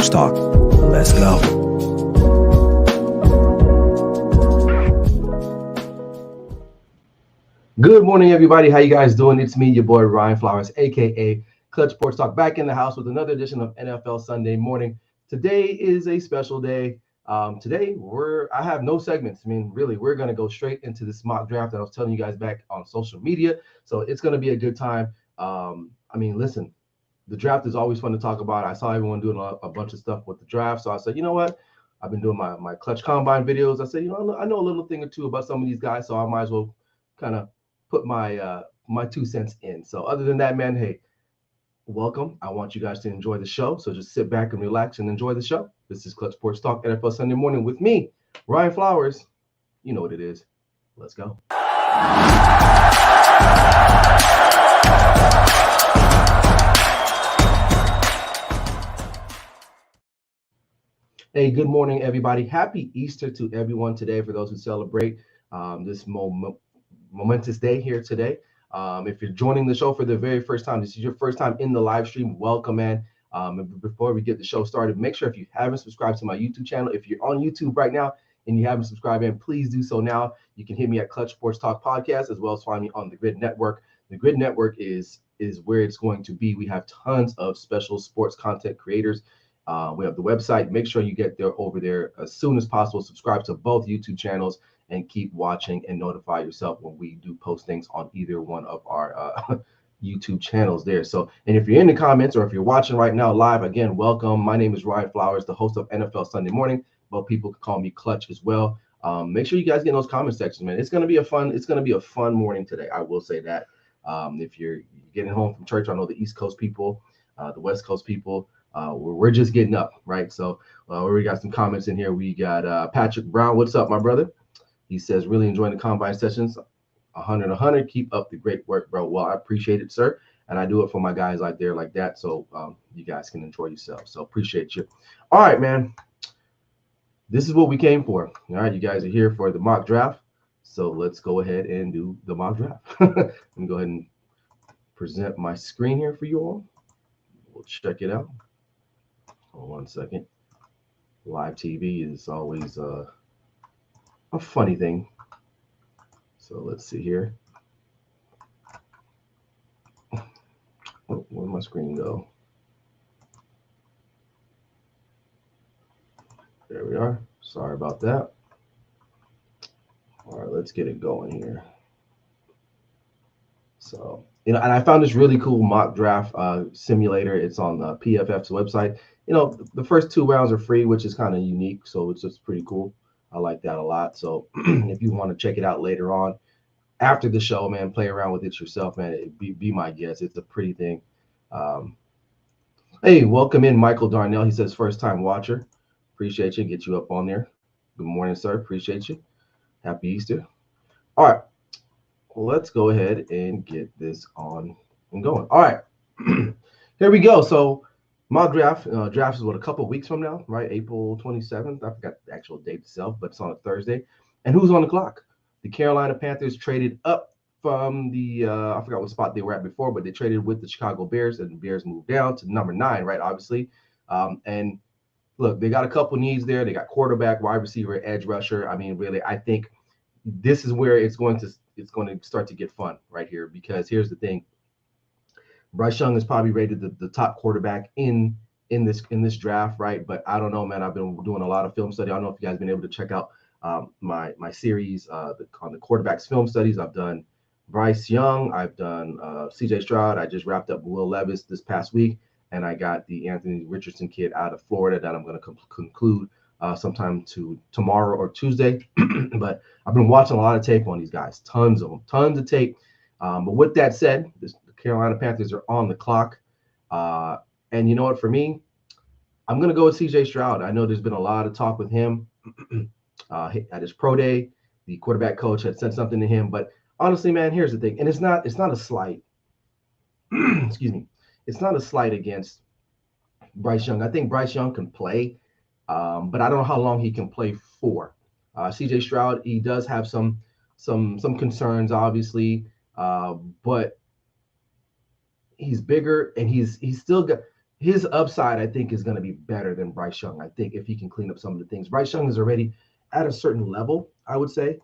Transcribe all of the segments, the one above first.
Sports Talk. Let's go. Good morning, everybody. How you guys doing? It's me, your boy Ryan Flowers, aka Clutch Sports Talk, back in the house with another edition of NFL Sunday Morning. Today is a special day. Today I have no segments. I mean, really, we're gonna go straight into this mock draft that I was telling you guys back on social media. So it's gonna be a good time. Listen, the draft is always fun to talk about. I saw everyone doing a bunch of stuff with the draft, so I said, you know what? I've been doing my Clutch Combine videos. I said, I know a little thing or two about some of these guys, so I might as well kind of put my 2 cents in. So other than that, man, hey, welcome. I want you guys to enjoy the show. So just sit back and relax and enjoy the show. This is Clutch Sports Talk NFL Sunday Morning with me, Ryan Flowers. You know what it is. Let's go. Hey, good morning, everybody. Happy Easter to everyone today for those who celebrate this momentous day here today. If you're joining the show for the very first time, this is your first time in the live stream, welcome, man. And before we get the show started, make sure if you haven't subscribed to my YouTube channel, if you're on YouTube right now and you haven't subscribed in, please do so now. You can hit me at Clutch Sports Talk Podcast, as well as find me on the Grid Network. The Grid Network is where it's going to be. We have tons of special sports content creators. We have the website. Make sure you get there over there as soon as possible. Subscribe to both YouTube channels and keep watching and notify yourself when we do post things on either one of our YouTube channels there. So, and if you're in the comments or if you're watching right now live, again, welcome. My name is Ryan Flowers, the host of NFL Sunday Morning, but people can call me Clutch as well. Make sure you guys get in those comment sections, man. It's gonna be a fun morning today. I will say that. If you're getting home from church, I know the East Coast people, the West Coast people, we're just getting up, right? So we got some comments in here. We got Patrick Brown. What's up, my brother? He says, really enjoying the combine sessions. 100. Keep up the great work, bro. Well, I appreciate it, sir. And I do it for my guys out there like that. So you guys can enjoy yourselves. So appreciate you. All right, man. This is what we came for. All right. You guys are here for the mock draft. So let's go ahead and do the mock draft. Let me go ahead and present my screen here for you all. We'll check it out. Hold on 1 second. Live TV is always a funny thing. So let's see here. Oh, where'd my screen go? There we are. Sorry about that. All right, let's get it going here. So, and I found this really cool mock draft simulator. It's on PFF's website. The first 2 rounds are free, which is kind of unique. So it's just pretty cool. I like that a lot. So if you want to check it out later on after the show, man, play around with it yourself, man. Be my guest. It's a pretty thing. Hey, welcome in, Michael Darnell. He says first time watcher. Appreciate you. Get you up on there. Good morning, sir. Appreciate you. Happy Easter. All right. Well, let's go ahead and get this on and going. All right. Here we go. So mock draft. Draft is a couple of weeks from now, right? April 27th. I forgot the actual date itself, but it's on a Thursday. And who's on the clock? The Carolina Panthers traded up from the I forgot what spot they were at before, but they traded with the Chicago Bears, and the Bears moved down to number 9, right? Obviously. And look, they got a couple needs there. They got quarterback, wide receiver, edge rusher. I mean, really, I think this is where it's going to start to get fun right here, because here's the thing. Bryce Young is probably rated the top quarterback in this draft, right? But I don't know, man. I've been doing a lot of film study. I don't know if you guys have been able to check out my series on the quarterbacks film studies. I've done Bryce Young. I've done CJ Stroud. I just wrapped up Will Levis this past week, and I got the Anthony Richardson kid out of Florida that I'm going to conclude sometime tomorrow or Tuesday. But I've been watching a lot of tape on these guys, tons of them, tons of tape. But with that said, the Carolina Panthers are on the clock. And you know what, for me, I'm going to go with CJ Stroud. I know there's been a lot of talk with him at his pro day. The quarterback coach had said something to him, but honestly, man, here's the thing. And it's not a slight, excuse me. It's not a slight against Bryce Young. I think Bryce Young can play, but I don't know how long he can play for. CJ Stroud, he does have some concerns, obviously, but he's bigger and he's still got his upside, I think, is going to be better than Bryce Young. I think if he can clean up some of the things. Bryce Young is already at a certain level, I would say.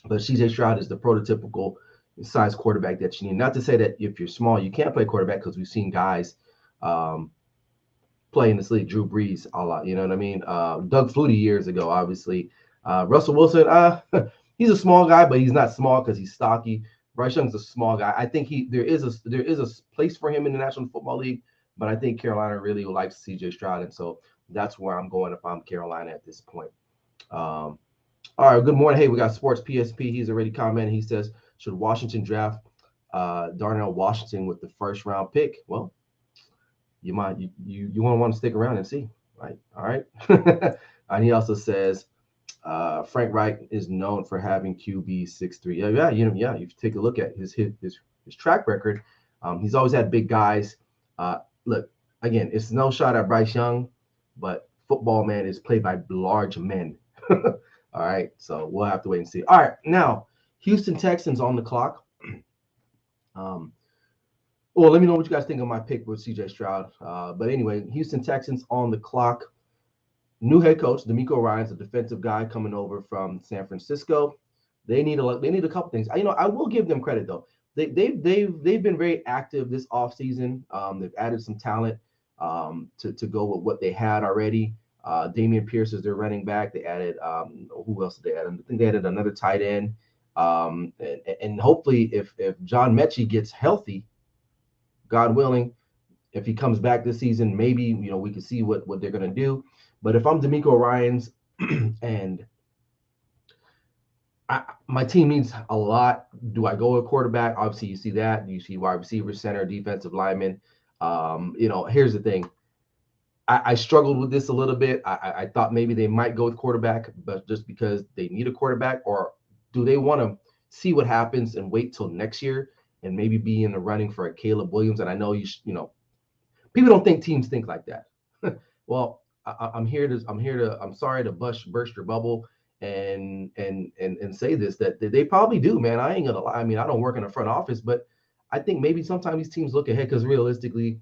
But CJ Stroud is the prototypical size quarterback that you need. Not to say that if you're small, you can't play quarterback, because we've seen guys um, play in this league. Drew Brees, a lot. You know what I mean? Doug Flutie years ago, obviously. Russell Wilson, he's a small guy, but he's not small because he's stocky. Bryce Young's a small guy. I think there is a place for him in the National Football League, but I think Carolina really likes CJ Stroud, and so that's where I'm going if I'm Carolina at this point. Um, all right, good morning. Hey, we got Sports PSP. He's already commented. He says, should Washington draft Darnell Washington with the first round pick? Well, you want to stick around and see, right? All right. And he also says Frank Reich is known for having QB 6'3". You take a look at his track record. He's always had big guys. Look, again, it's no shot at Bryce Young, but football, man, is played by large men. All right, so we'll have to wait and see. All right, now Houston Texans on the clock. Um, well, let me know what you guys think of my pick with CJ Stroud. But anyway, Houston Texans on the clock. New head coach DeMeco Ryans, a defensive guy coming over from San Francisco. They need a couple things. I will give them credit though. They've been very active this offseason. They've added some talent to go with what they had already. Damian Pierce is their running back. They added who else did they add? I think they added another tight end. And hopefully, if John Mechie gets healthy, God willing, if he comes back this season, maybe we can see what they're gonna do. But if I'm DeMeco Ryans and my team needs a lot, do I go a quarterback? Obviously, you see that. You see wide receiver, center, defensive lineman. Here's the thing. I struggled with this a little bit. I thought maybe they might go with quarterback, but just because they need a quarterback, or do they want to see what happens and wait till next year and maybe be in the running for a Caleb Williams? And I know people don't think teams think like that. Well, I'm sorry to burst your bubble and say this, that they probably do, man. I ain't gonna lie. I mean, I don't work in the front office, but I think maybe sometimes these teams look ahead because realistically,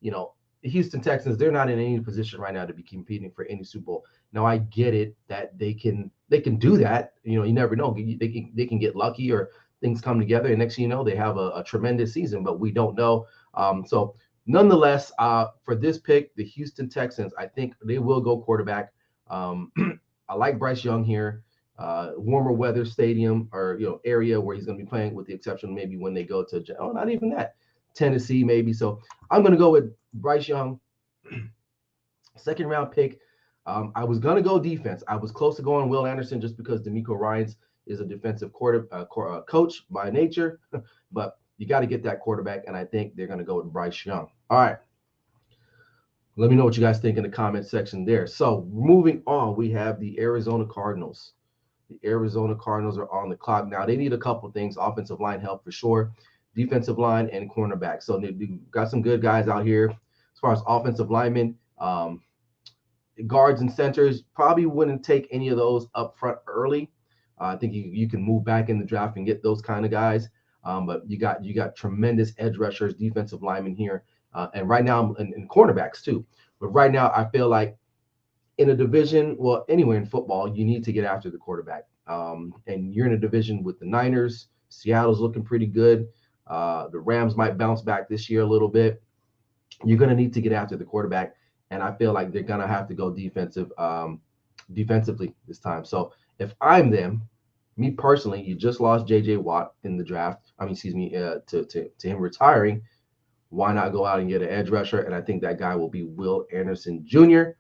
the Houston Texans, they're not in any position right now to be competing for any Super Bowl. Now I get it that they can do that. You never know. They can get lucky or things come together, and next thing you know, they have a tremendous season, but we don't know. So nonetheless, for this pick, the Houston Texans, I think they will go quarterback. I like Bryce Young here. Warmer weather stadium or area where he's going to be playing, with the exception maybe when they go to not even that, Tennessee maybe. So I'm going to go with Bryce Young, second round pick. I was going to go defense. I was close to going Will Anderson just because DeMeco Ryans is a defensive coach by nature, but you got to get that quarterback, and I think they're going to go with Bryce Young. All right. Let me know what you guys think in the comment section there. So moving on, we have the Arizona Cardinals. The Arizona Cardinals are on the clock. Now, they need a couple things. Offensive line help for sure. Defensive line and cornerback. So they've got some good guys out here. As far as offensive linemen, guards and centers, probably wouldn't take any of those up front early. I think you can move back in the draft and get those kind of guys. But you got tremendous edge rushers, defensive linemen here. And right now, and cornerbacks too. But right now, I feel like in a division, well, anywhere in football, you need to get after the quarterback. And you're in a division with the Niners. Seattle's looking pretty good. The Rams might bounce back this year a little bit. You're going to need to get after the quarterback. And I feel like they're going to have to go defensively this time. So if I'm them, me personally, you just lost J.J. Watt in the draft. To him retiring. Why not go out and get an edge rusher? And I think that guy will be Will Anderson Jr.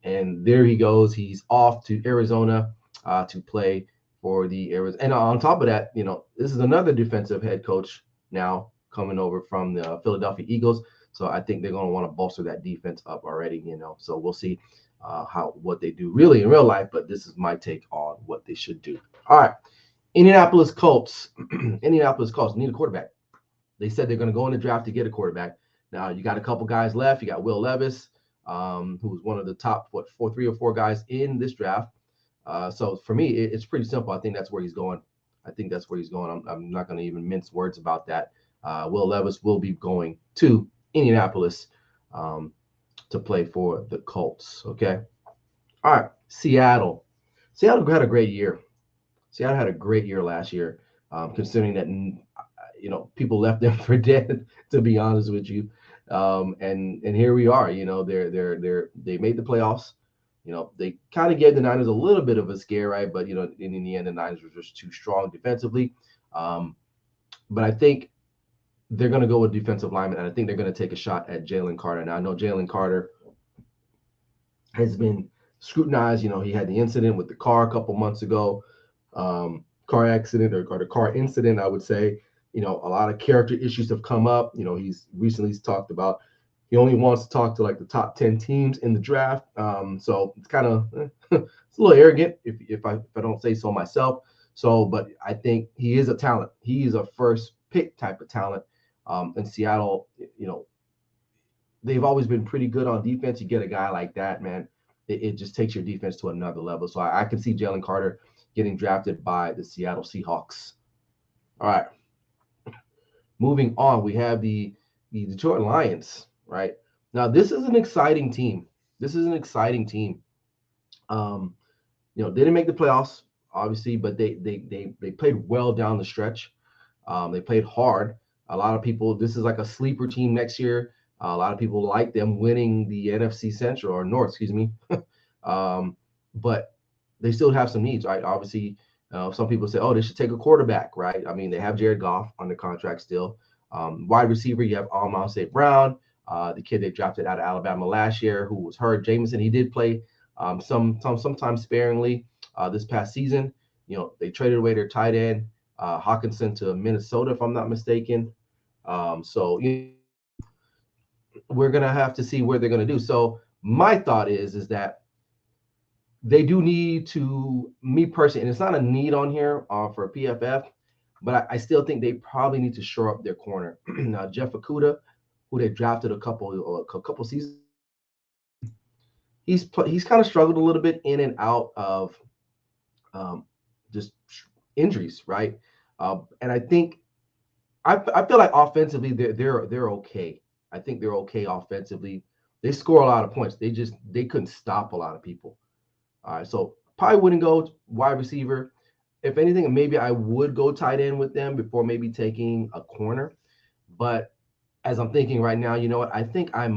And there he goes. He's off to Arizona to play for the Arizona. And on top of that, this is another defensive head coach now coming over from the Philadelphia Eagles. So I think they're going to want to bolster that defense up already, So we'll see what they do really in real life. But this is my take on what they should do. All right. Indianapolis Colts. Indianapolis Colts need a quarterback. They said they're going to go in the draft to get a quarterback. Now, you got a couple guys left. You got Will Levis, who's one of the top, 3 or 4 guys in this draft. So for me, it's pretty simple. I think that's where he's going. I'm not going to even mince words about that. Will Levis will be going to Indianapolis to play for the Colts. Okay. All right. Seattle. Seattle had a great year. Seattle had a great year last year, considering that people left them for dead. To be honest with you, and here we are. They made the playoffs. They kind of gave the Niners a little bit of a scare, right? But in the end, the Niners were just too strong defensively. But I think they're going to go with defensive linemen, and I think they're going to take a shot at Jalen Carter. Now I know Jalen Carter has been scrutinized. He had the incident with the car a couple months ago, car accident or the car incident, I would say. A lot of character issues have come up. He's recently talked about he only wants to talk to like the top 10 teams in the draft. So it's kind of it's a little arrogant if I don't say so myself. So, but I think he is a talent. He is a first pick type of talent. In Seattle, they've always been pretty good on defense. You get a guy like that, man, it just takes your defense to another level. So I can see Jalen Carter getting drafted by the Seattle Seahawks. All right. Moving on, we have the Detroit Lions, right? Now, this is an exciting team. They didn't make the playoffs, obviously, but they played well down the stretch. They played hard. A lot of people, this is like a sleeper team next year. A lot of people like them winning the NFC Central or North, excuse me. But they still have some needs, right? Obviously, some people say, oh, they should take a quarterback, right? I mean, they have Jared Goff under contract still. Wide receiver, you have Amon St. Brown, the kid they drafted out of Alabama last year, who was hurt. Jameson, he did play sometimes sparingly this past season. They traded away their tight end, Hawkinson, to Minnesota, if I'm not mistaken. So we're gonna have to see what they're gonna do. So my thought is that they do need to, me personally, and it's not a need on here for PFF, but I still think they probably need to shore up their corner. Now, Jeff Okudah, who they drafted a couple seasons, he's kind of struggled a little bit in and out of just injuries, right? And I think I feel like offensively they're okay. I think they're okay offensively. They score a lot of points. They couldn't stop a lot of people. All right, so probably wouldn't go wide receiver. If anything, maybe I would go tight end with them before maybe taking a corner. But as I'm thinking right now, you know what? I think they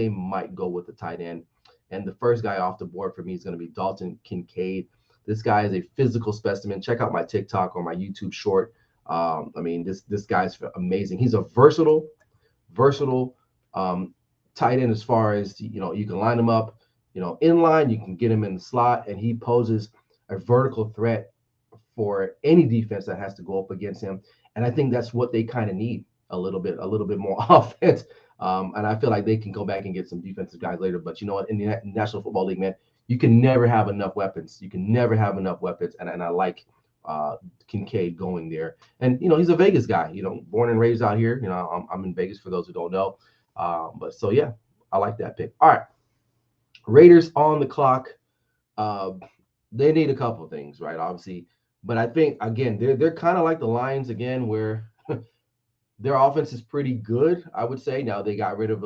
might go with the tight end. And the first guy off the board for me is going to be Dalton Kincaid. This guy is a physical specimen. Check out my TikTok or my YouTube short. I mean, this guy's amazing. He's a versatile tight end as far as, you can line him up, in line, you can get him in the slot, and he poses a vertical threat for any defense that has to go up against him. And I think that's what they kind of need, a little bit more offense. And I feel like they can go back and get some defensive guys later. But you know what? In the National Football League, man, you can never have enough weapons. And I like Kincaid going there. And, he's a Vegas guy, born and raised out here. I'm in Vegas for those who don't know. But so, yeah, I like that pick. All right. Raiders on the clock. They need a couple of things, right? Obviously. But I think, again, they're kind of like the Lions again, where their offense is pretty good, I would say. Now they got rid of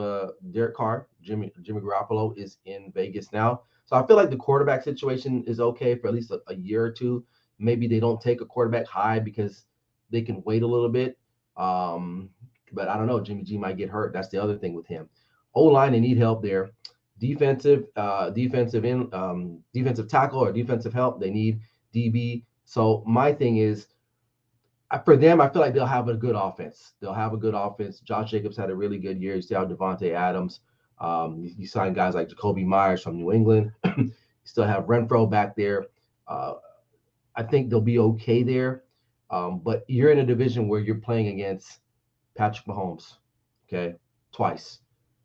Derek Carr. Jimmy Garoppolo is in Vegas now. So I feel like the quarterback situation is okay for at least a year or two. Maybe they don't take a quarterback high because they can wait a little bit. But I don't know. Jimmy G might get hurt. That's the other thing with him. O-line, they need help there. Defensive tackle or defensive help, they need DB. So my thing is, for them, I feel like they'll have a good offense. Josh Jacobs had a really good year. You still have Devontae Adams. You sign guys like Jacoby Myers from New England. You still have Renfro back there. I think they'll be okay there. But you're in a division where you're playing against Patrick Mahomes, okay, twice.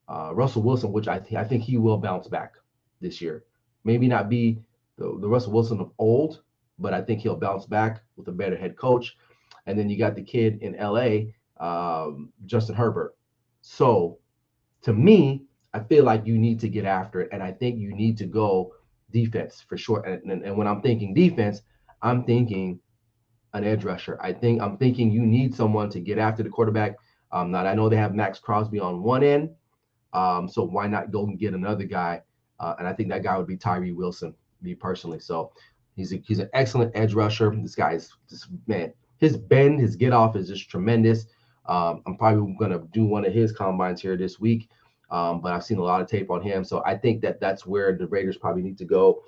Russell Wilson, which I think he will bounce back this year. Maybe not be the Russell Wilson of old, but I think he'll bounce back with a better head coach. And then you got the kid in LA, Justin Herbert. So to me, I feel like you need to get after it. And I think you need to go defense for sure. And when I'm thinking defense, I'm thinking an edge rusher. I'm thinking you need someone to get after the quarterback. Now I know they have Max Crosby on one end, so why not go and get another guy? And I think that guy would be Tyree Wilson, me personally. So he's an excellent edge rusher. This guy is just, man, his bend, his get off is just tremendous. I'm probably gonna do one of his combines here this week, but I've seen a lot of tape on him. So I think that that's where the Raiders probably need to go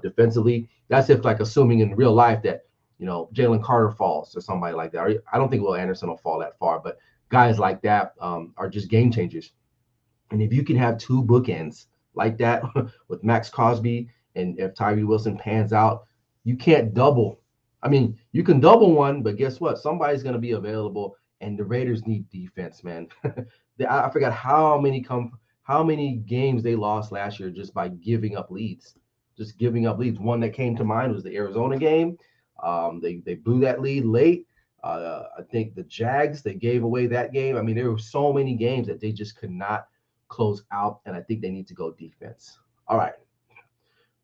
defensively. That's if like assuming in real life that Jalen Carter falls or somebody like that. I don't think Will Anderson will fall that far, but guys like that are just game changers. And if you can have two bookends like that with Max Crosby, and if Tyree Wilson pans out, you can't double. I mean, you can double one, but guess what? Somebody's going to be available, and the Raiders need defense, man. I forgot how many games they lost last year just by giving up leads. Just giving up leads. One that came to mind was the Arizona game. They blew that lead late. I think the Jags, they gave away that game. I mean, there were so many games that they just could not close out, and I think they need to go defense. All right,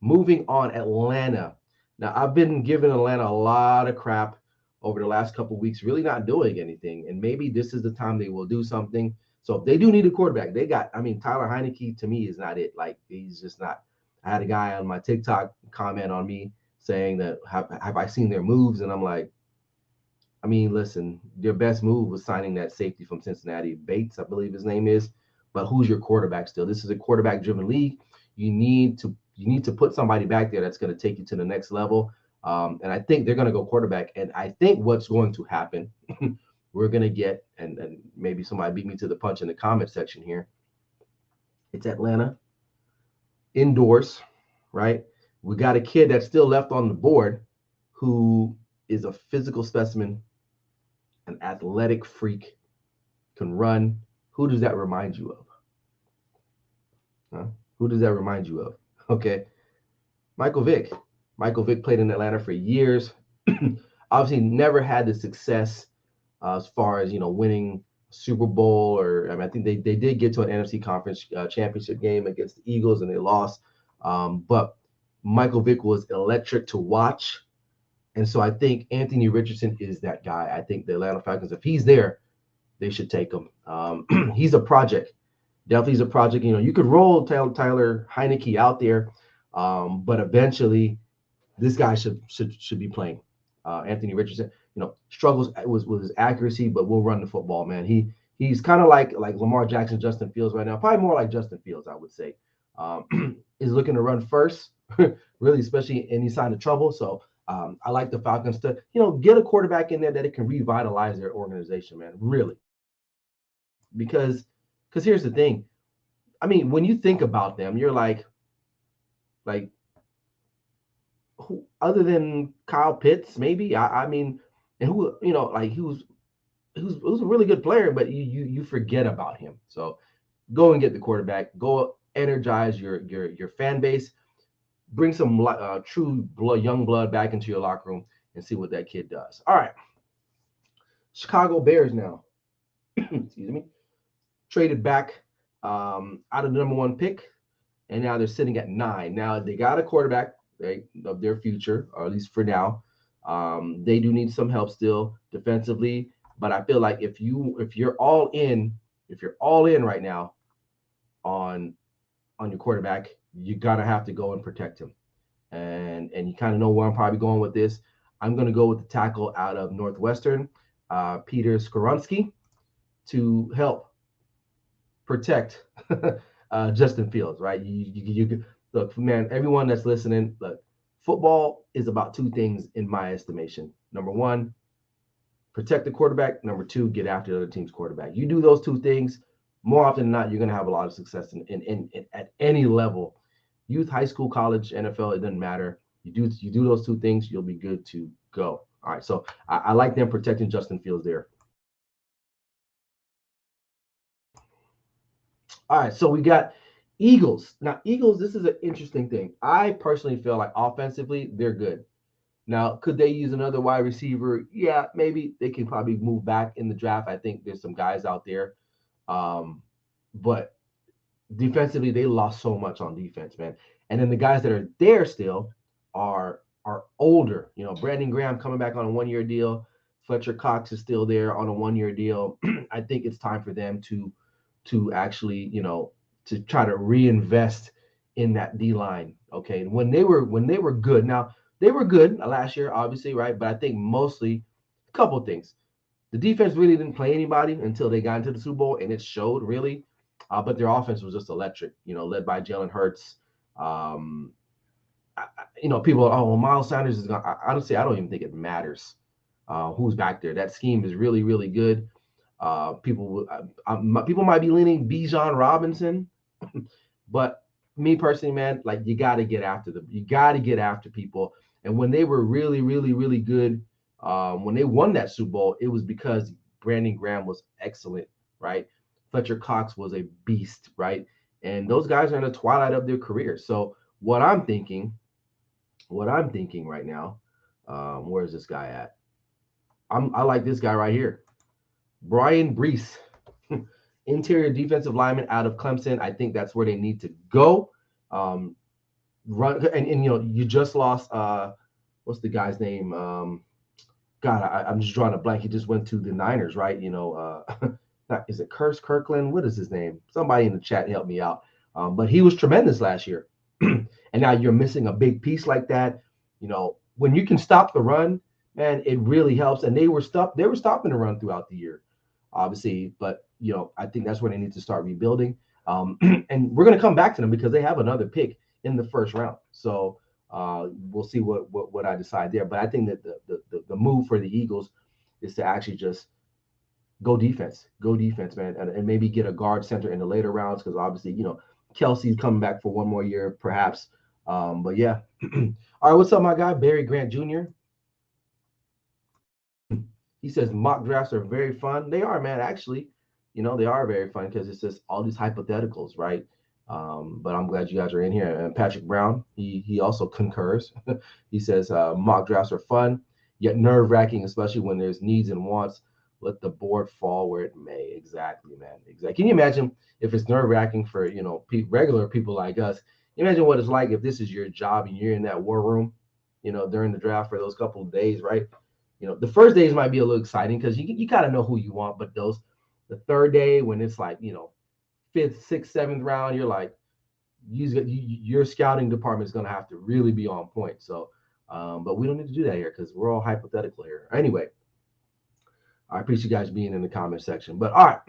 moving on, Atlanta. Now, I've been giving Atlanta a lot of crap over the last couple of weeks, really not doing anything, and maybe this is the time they will do something. So if they do need a quarterback, Tyler Heineke to me is not it. Like, he's just not. I had a guy on my TikTok comment on me saying that have I seen their moves, and I'm like, I mean, listen, their best move was signing that safety from Cincinnati, Bates, I believe his name is. But who's your quarterback still? This is a quarterback-driven league. You need to put somebody back there that's going to take you to the next level. And I think they're going to go quarterback. And I think what's going to happen, we're going to get, and maybe somebody beat me to the punch in the comment section here. It's Atlanta indoors, right? We got a kid that's still left on the board who is a physical specimen, an athletic freak, can run. Who does that remind you of? Huh? Who does that remind you of? Okay, Michael Vick. Michael Vick played in Atlanta for years. Obviously, never had the success as far as winning Super Bowl, or I think they did get to an NFC Conference Championship game against the Eagles and they lost. But Michael Vick was electric to watch. And so I think Anthony Richardson is that guy. I think the Atlanta Falcons, if he's there, they should take him. He's a project. Definitely is a project. You could roll Tyler Heineke out there, but eventually this guy should be playing. Anthony Richardson, struggles with his accuracy, but will run the football, man. He's kind of like Lamar Jackson, Justin Fields right now. Probably more like Justin Fields, I would say. Is looking to run first, really, especially in these sign of trouble. So I like the Falcons to, get a quarterback in there that it can revitalize their organization, man. Really, because here's the thing. I mean, when you think about them, you're like who other than Kyle Pitts, maybe. I mean, and who who's a really good player, but you forget about him. So go and get the quarterback. Go energize your fan base. Bring some true young blood back into your locker room and see what that kid does. All right, Chicago Bears now. Excuse me. Traded back out of the number 1 pick, and now they're sitting at 9. Now they got a quarterback, right, of their future, or at least for now. They do need some help still defensively, but I feel like if you're all in right now on your quarterback, you gotta have to go and protect him. And you kind of know where I'm probably going with this. I'm going to go with the tackle out of Northwestern, Peter Skoronski, to help protect Justin Fields, right? You look, man, everyone that's listening, look, football is about 2 things in my estimation. Number 1, protect the quarterback. Number 2, get after the other team's quarterback. You do those 2 things, more often than not, you're going to have a lot of success in at any level. Youth, high school, college, NFL, it doesn't matter. You do those 2 things, you'll be good to go. All right, so I like them protecting Justin Fields there. All right, so we got Eagles. Now, Eagles, this is an interesting thing. I personally feel like offensively, they're good. Now, could they use another wide receiver? Yeah, maybe they can probably move back in the draft. I think there's some guys out there. But defensively, they lost so much on defense, man. And then the guys that are there still are older. Brandon Graham coming back on a 1-year deal. Fletcher Cox is still there on a 1-year deal. I think it's time for them to actually, to try to reinvest in that D line. Okay, and when they were good, now they were good last year, obviously, right? But I think mostly a couple of things. The defense really didn't play anybody until they got into the Super Bowl, and it showed really. But their offense was just electric, led by Jalen Hurts. Um, People are, oh, well, Miles Sanders is going to, honestly, I don't even think it matters who's back there. That scheme is really, really good. People might be leaning Bijan Robinson, but me personally, man, like you got to get after them. You got to get after people. And when they were really, really, really good, when they won that Super Bowl, it was because Brandon Graham was excellent, right? Fletcher Cox was a beast, right? And those guys are in the twilight of their career. So what I'm thinking right now, where's this guy at? I like this guy right here, Brian Brees, interior defensive lineman out of Clemson. I think that's where they need to go. Run and you just lost. What's the guy's name? God, I'm just drawing a blank. He just went to the Niners, right? Is it Kirkland? What is his name? Somebody in the chat help me out. But he was tremendous last year. And now you're missing a big piece like that. When you can stop the run, man, it really helps. And they were stopping the run throughout the year, obviously. But I think that's where they need to start rebuilding. And we're going to come back to them because they have another pick in the first round. So we'll see what I decide there. But I think that the move for the Eagles is to actually just go defense, man, and maybe get a guard center in the later rounds because obviously Kelsey's coming back for one more year, perhaps. But yeah. All right, what's up, my guy, Barry Grant Jr.? He says mock drafts are very fun. They are, man. Actually, they are very fun because it's just all these hypotheticals, right? But I'm glad you guys are in here. And Patrick Brown, he also concurs. He says mock drafts are fun, yet nerve-wracking, especially when there's needs and wants. Let the board fall where it may. Exactly, man. Exactly. Can you imagine if it's nerve-wracking for regular people like us? Imagine what it's like if this is your job and you're in that war room, during the draft for those couple of days, right? The first days might be a little exciting because you kind of know who you want, but the third day when it's like fifth, sixth, seventh round, you're like, your scouting department is going to have to really be on point. So, but we don't need to do that here because we're all hypothetical here. Anyway, I appreciate you guys being in the comment section. But all right,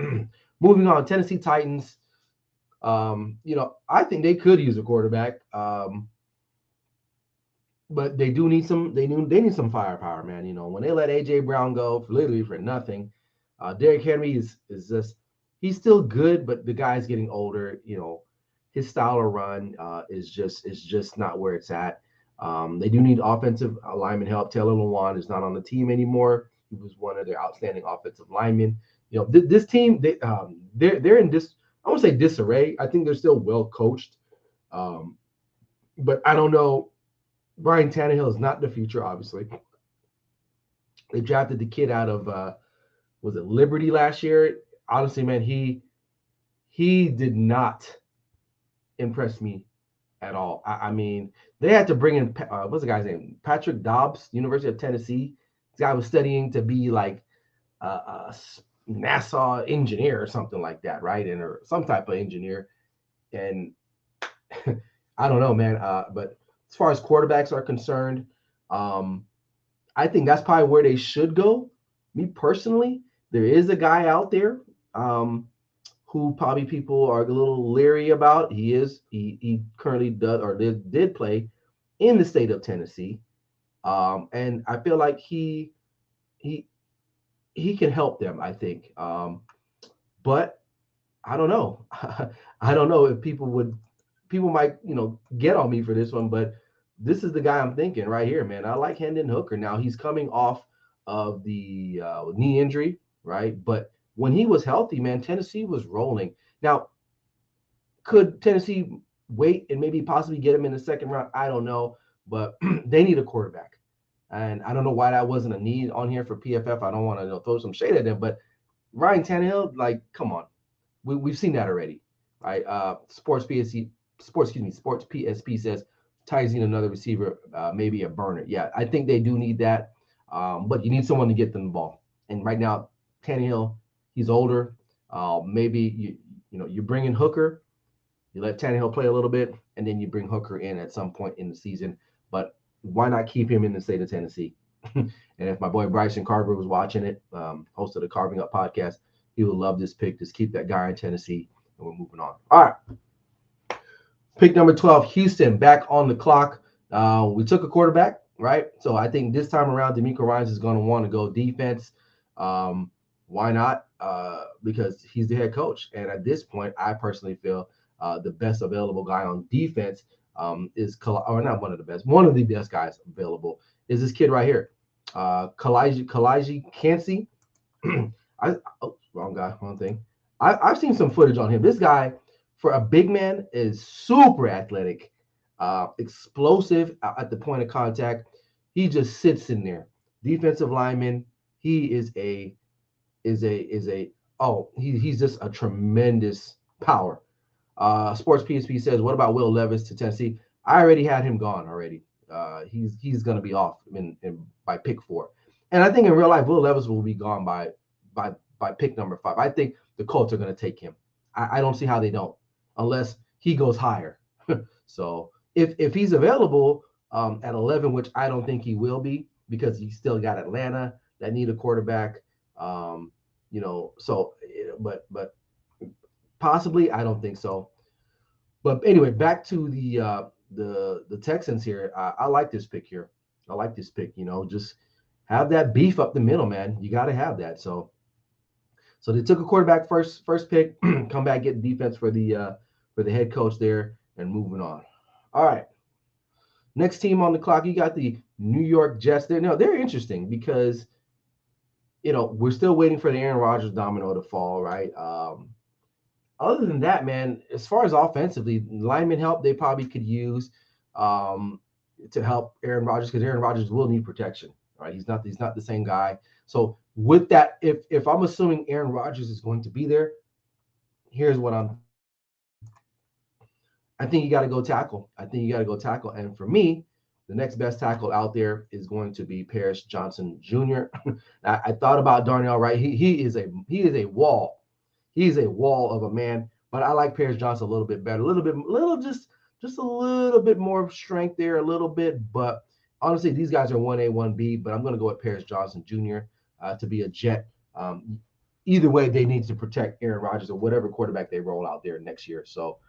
moving on. Tennessee Titans. I think they could use a quarterback. But they do need some. They need some firepower, man. When they let AJ Brown go literally for nothing, Derrick Henry is just he's still good, but the guy's getting older. His style of run is just not where it's at. They do need offensive lineman help. Taylor Lewan is not on the team anymore. He was one of their outstanding offensive linemen. This team they're in this. I won't say disarray. I think they're still well coached, but I don't know. Ryan Tannehill is not the future, obviously. They drafted the kid out of was it Liberty last year? Honestly, man, he did not impress me at all. I mean, they had to bring in what's the guy's name? Patrick Dobbs, University of Tennessee. This guy was studying to be like a NASA engineer or something like that, right? Or some type of engineer. And I don't know, man. But as far as quarterbacks are concerned, I think that's probably where they should go. Me personally, there is a guy out there who probably people are a little leery about. He currently does or did play in the state of Tennessee, and I feel like he can help them. I think, but I don't know. I don't know if people might get on me for this one, but this is the guy I'm thinking right here, man. I like Hendon Hooker. Now he's coming off of the knee injury, right? But when he was healthy, man, Tennessee was rolling. Now, could Tennessee wait and maybe possibly get him in the second round? I don't know, but they need a quarterback. And I don't know why that wasn't a need on here for PFF. I don't want to throw some shade at them, but Ryan Tannehill, like, come on. We've seen that already, right? Sports PSP says Titans need another receiver, maybe a burner. Yeah, I think they do need that. But you need someone to get them the ball. And right now, Tannehill, he's older. Maybe you bring in Hooker, you let Tannehill play a little bit, and then you bring Hooker in at some point in the season. But why not keep him in the state of Tennessee? And if my boy Bryson Carver was watching it, host of the Carving Up podcast, he would love this pick. Just keep that guy in Tennessee, and we're moving on. All right. Pick number 12, Houston, back on the clock. We took a quarterback, right? So I think this time around, DeMeco Ryans is going to want to go defense. Why not? Because he's the head coach. And at this point, I personally feel the best available guy on defense is, or not one of the best, one of the best guys available is this kid right here, Kalaji Kancey. Wrong guy, wrong thing. I've seen some footage on him. This guy, for a big man, is super athletic, explosive at the point of contact. He just sits in there. Defensive lineman. He is he's just a tremendous power. Sports PSP says, what about Will Levis to Tennessee? I already had him gone already. He's going to be off by pick 4. And I think in real life, Will Levis will be gone by pick number 5. I think the Colts are going to take him. I don't see how they don't, unless he goes higher. So if he's available at 11, which I don't think he will be, because he's still got Atlanta that need a quarterback. But possibly, I don't think so. But anyway, back to the Texans here. I like this pick here. I like this pick. Just have that beef up the middle, man. You got to have that. So they took a quarterback first pick. Come back, get defense for the head coach there, and moving on. All right. Next team on the clock, you got the New York Jets. They're interesting because we're still waiting for the Aaron Rodgers domino to fall, right? Other than that, man, as far as offensively, lineman help they probably could use to help Aaron Rodgers, because Aaron Rodgers will need protection, right? He's not the same guy. So with that, if I'm assuming Aaron Rodgers is going to be there, here's what I think you got to go tackle. And for me, the next best tackle out there is going to be Paris Johnson Jr. I thought about Darnell Wright. He is a wall. He's a wall of a man, but I like Paris Johnson a little bit better. Just a little bit more strength there, a little bit. But honestly, these guys are 1A, 1B, but I'm going to go with Paris Johnson Jr. To be a Jet. Either way, they need to protect Aaron Rodgers or whatever quarterback they roll out there next year. So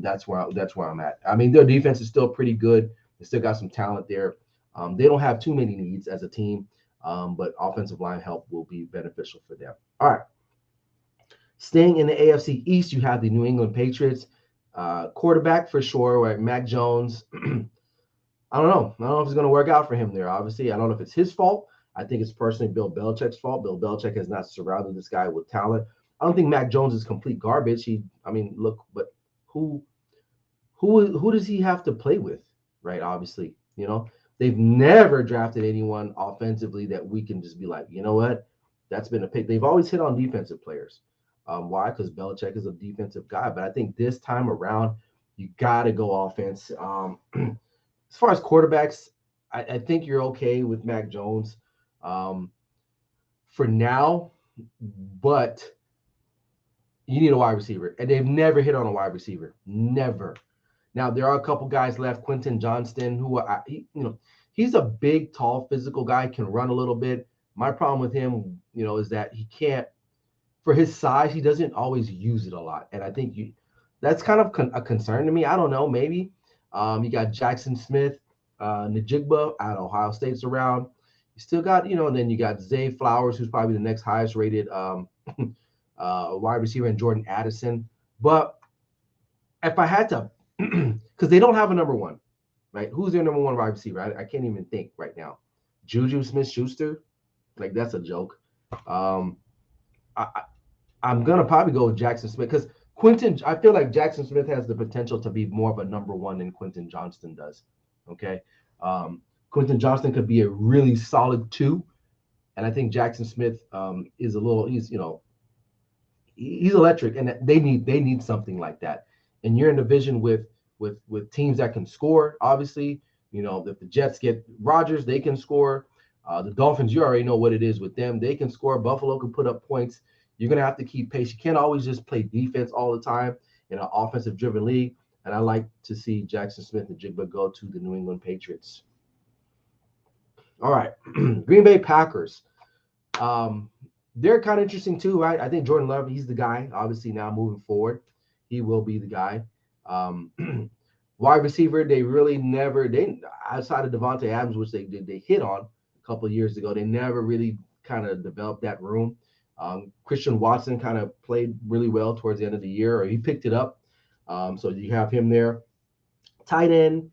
that's where I'm at. I mean, their defense is still pretty good. They still got some talent there. They don't have too many needs as a team, but offensive line help will be beneficial for them. All right. Staying in the AFC East, you have the New England Patriots. Quarterback for sure, right? Mac Jones. I don't know if it's going to work out for him there. Obviously, I don't know if it's his fault. I think it's personally Bill Belichick's fault. Bill Belichick has not surrounded this guy with talent. I don't think Mac Jones is complete garbage. But who does he have to play with, right? Obviously, they've never drafted anyone offensively that we can just be like, you know what, that's been a pick. They've always hit on defensive players. Why? Because Belichick is a defensive guy. But I think this time around, you got to go offense. As far as quarterbacks, I think you're okay with Mac Jones for now, but you need a wide receiver. And they've never hit on a wide receiver. Never. Now, there are a couple guys left. Quentin Johnston, he's a big, tall, physical guy, can run a little bit. My problem with him, is that he can't, for his size, he doesn't always use it a lot. And I think that's kind of a concern to me. I don't know, maybe. You got Jackson Smith, Najigba out of Ohio State's around. You still got, and then you got Zay Flowers, who's probably the next highest rated wide receiver, and Jordan Addison. But if I had to, because they don't have a number one, right? Who's their number one wide receiver? I can't even think right now. Juju Smith-Schuster? Like, that's a joke. I'm going to probably go with Jackson Smith because I feel like Jackson Smith has the potential to be more of a number one than Quentin Johnston does. Okay. Quentin Johnston could be a really solid 2. And I think Jackson Smith is he's electric, and they need something like that. And you're in a division with teams that can score. Obviously, if the Jets get Rodgers, they can score. The Dolphins, you already know what it is with them. They can score. Buffalo can put up points. You're going to have to keep pace. You can't always just play defense all the time in an offensive-driven league. And I like to see Jackson Smith and Jigba go to the New England Patriots. All right. Green Bay Packers. They're kind of interesting too, right? I think Jordan Love, he's the guy. Obviously, now moving forward, he will be the guy. Wide receiver, they really never, outside of Devontae Adams, which they hit on a couple of years ago, they never really kind of developed that room. Christian Watson kind of played really well towards the end of the year, or he picked it up. So you have him there. Tight end,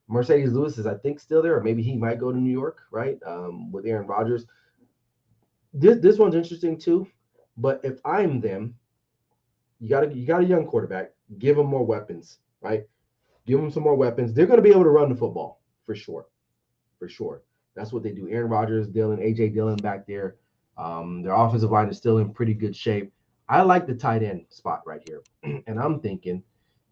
Mercedes Lewis is, I think, still there, or maybe he might go to New York, right? With Aaron Rodgers. This one's interesting too, but if I'm them, you got a young quarterback. Give them more weapons, right? Give them some more weapons. They're going to be able to run the football for sure. That's what they do. Aaron Rodgers, AJ Dillon back there. Their offensive line is still in pretty good shape. I like the tight end spot right here, and I'm thinking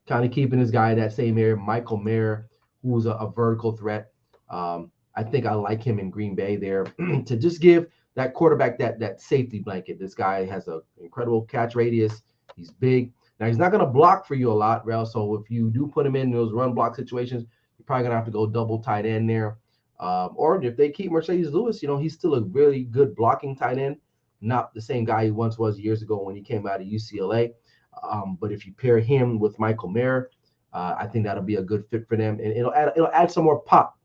kind of keeping this guy in that same area, Michael Mayer, who's a vertical threat. I think I like him in Green Bay there to just give that quarterback that safety blanket. This guy has an incredible catch radius. He's big. Now, he's not going to block for you a lot, Rel. So if you do put him in those run block situations, you're probably going to have to go double tight end there. Or if they keep Mercedes Lewis, he's still a really good blocking tight end. Not the same guy he once was years ago when he came out of UCLA. But if you pair him with Michael Mayer, I think that'll be a good fit for them. And it'll add some more pop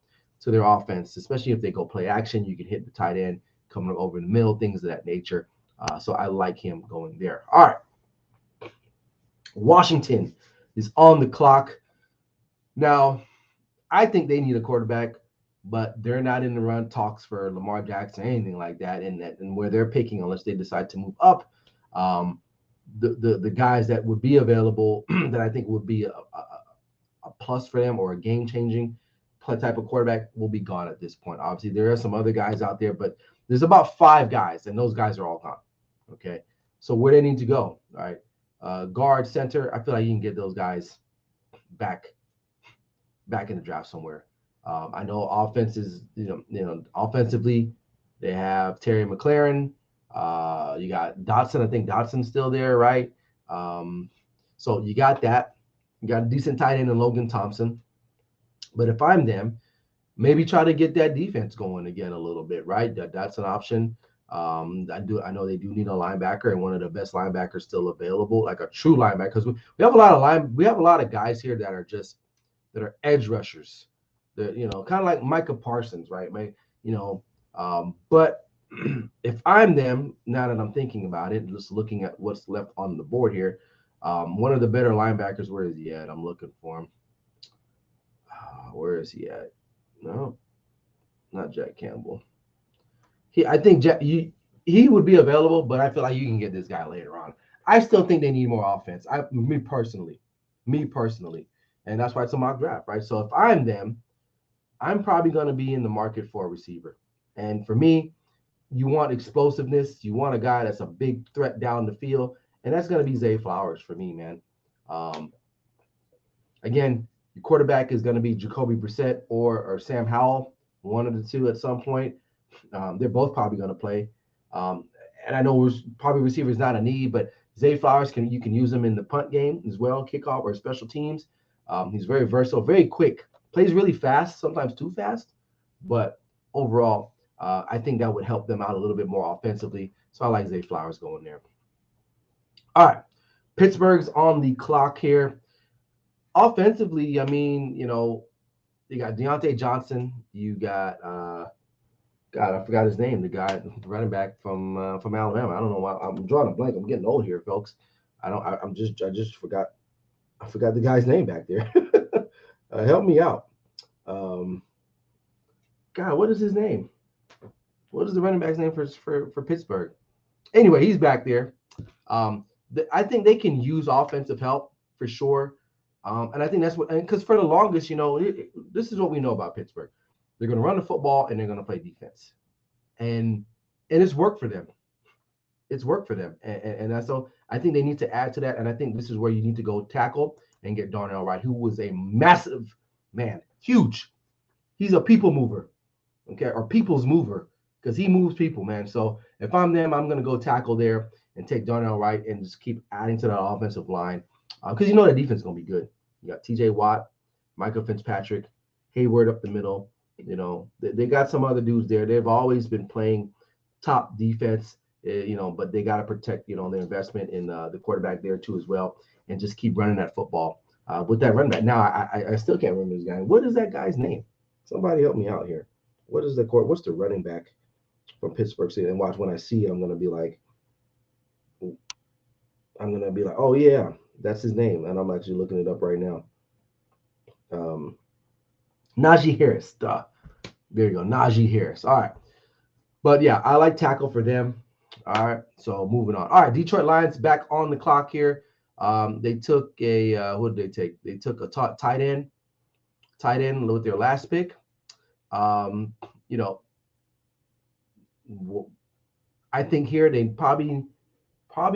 to their offense, especially if they go play action. You can hit the tight end, coming over in the middle, things of that nature. So I like him going there. All right. Washington is on the clock. Now, I think they need a quarterback, but they're not in the run talks for Lamar Jackson or anything like that. And where they're picking, unless they decide to move up, the guys that would be available that I think would be a plus for them or a game-changing type of quarterback will be gone at this point. Obviously, there are some other guys out there, but there's about 5 guys, and those guys are all gone. Okay, so where they need to go, all right? Guard, center, I feel like you can get those guys back in the draft somewhere. I know offenses, offensively, they have Terry McLaurin. You got Dotson. I think Dotson's still there, right? So you got that. You got a decent tight end in Logan Thompson. But if I'm them, maybe try to get that defense going again a little bit, right? That's an option. I know they do need a linebacker, and one of the best linebackers still available, like a true linebacker, because we have a lot of guys here that are edge rushers. They're, kind of like Micah Parsons, right? But if I'm them, now that I'm thinking about it, just looking at what's left on the board here, one of the better linebackers, where is he at? I'm looking for him. Where is he at? No, not Jack Campbell. I think he would be available, but I feel like you can get this guy later on. I still think they need more offense. Me personally, and that's why it's a mock draft, right? So if I'm them, I'm probably going to be in the market for a receiver. And for me, you want explosiveness. You want a guy that's a big threat down the field, and that's going to be Zay Flowers for me, man. Again, your quarterback is going to be Jacoby Brissett or Sam Howell, one of the two at some point. They're both probably going to play. And I know probably receiver is not a need, but Zay Flowers, you can use him in the punt game as well, kickoff or special teams. He's very versatile, very quick, plays really fast, sometimes too fast. But overall, I think that would help them out a little bit more offensively. So I like Zay Flowers going there. All right. Pittsburgh's on the clock here. Offensively, I mean, you got Deontay Johnson. You got God, I forgot his name. The guy, the running back from Alabama. I don't know why I'm drawing a blank. I'm getting old here, folks. I just forgot. I forgot the guy's name back there. Help me out. God, what is his name? What is the running back's name for Pittsburgh? Anyway, he's back there. I think they can use offensive help for sure. And I think that's what, because for the longest, this is what we know about Pittsburgh. They're going to run the football and they're going to play defense, and it's worked for them. And that's so I think they need to add to that. And I think this is where you need to go tackle and get Darnell Wright, who was a massive man, huge. He's a people mover. okay, or people's mover, because he moves people, man. So if I'm them, I'm gonna go tackle there and take Darnell Wright and just keep adding to that offensive line, because you know that defense is gonna be good. You got T.J. Watt, Michael Fitzpatrick, Hayward up the middle. You know, they got some other dudes there. They've always been playing top defense, you know, but they got to protect, you know, their investment in the quarterback there too as well, and just keep running that football with that run back. Now, I still can't remember his guy. What is that guy's name? Somebody help me out here. What's the running back from Pittsburgh City? And watch, when I see it, I'm gonna be like, oh yeah, that's his name, and I'm actually looking it up right now. Um, Najee Harris. Duh. There you go, Najee Harris. All right. But yeah, I like tackle for them. All right, so moving on. All right, Detroit Lions back on the clock here. They took a what did they take? They took a tight end with their last pick. Um, you know, I think here they probably